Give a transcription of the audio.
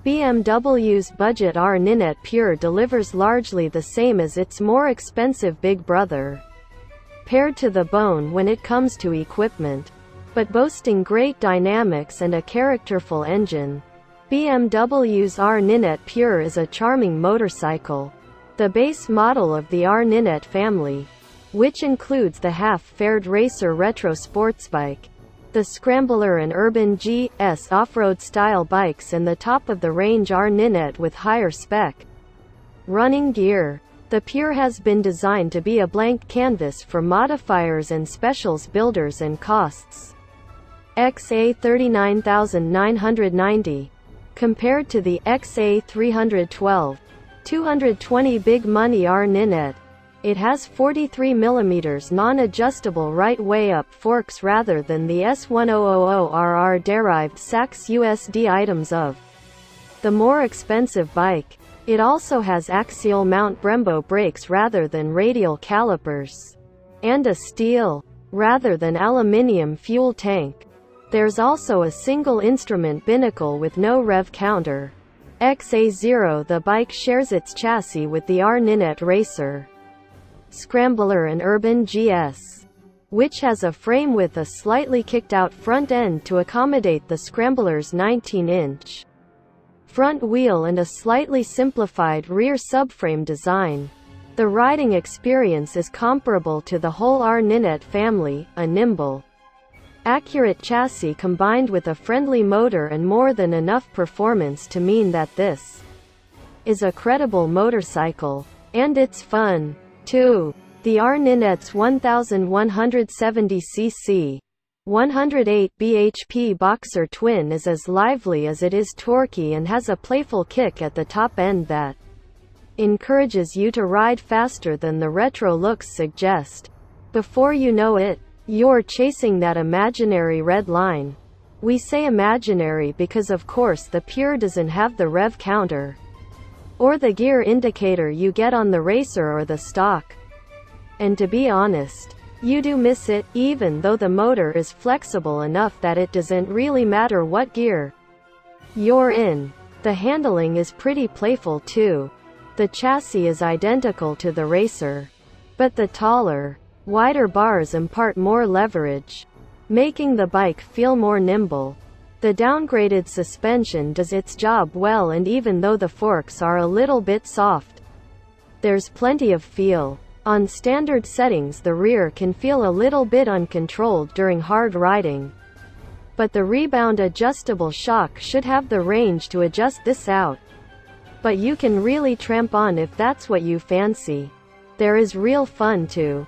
BMW's budget nineT Pure delivers largely the same as its more expensive big brother, pared to the bone when it comes to equipment, but boasting great dynamics and a characterful engine. BMW's nineT Pure is a charming motorcycle, the base model of the nineT family, which includes the half-faired racer retro sports bike, the Scrambler and Urban GS off-road style bikes, and the top-of-the-range nineT with higher spec running gear. The Pure has been designed to be a blank canvas for modifiers and specials builders and costs XA 39,990. Compared to the XA 312, 220 big money nineT, it has 43mm non-adjustable right-way-up forks rather than the S1000RR-derived Sachs USD items of the more expensive bike. It also has axial mount Brembo brakes rather than radial calipers, and a steel, rather than aluminium fuel tank. There's also a single instrument binnacle with no rev counter. XA0. The bike shares its chassis with the nineT Racer, Scrambler and Urban GS, which has a frame with a slightly kicked-out front end to accommodate the Scrambler's 19-inch front wheel and a slightly simplified rear subframe design. The riding experience is comparable to the whole nineT family, a nimble, accurate chassis combined with a friendly motor and more than enough performance to mean that this is a credible motorcycle. And it's fun, too. The nineT's 1170cc, 108 bhp Boxer twin is as lively as it is torquey and has a playful kick at the top end that encourages you to ride faster than the retro looks suggest. Before you know it, you're chasing that imaginary red line. We say imaginary because of course the Pure doesn't have the rev counter or the gear indicator you get on the Racer or the stock. And to be honest, you do miss it, even though the motor is flexible enough that it doesn't really matter what gear you're in. The handling is pretty playful too. The chassis is identical to the Racer, but the taller, wider bars impart more leverage, making the bike feel more nimble. The downgraded suspension does its job well, and even though the forks are a little bit soft, there's plenty of feel. On standard settings the rear can feel a little bit uncontrolled during hard riding, but the rebound adjustable shock should have the range to adjust this out. But you can really tramp on if that's what you fancy. There is real fun too.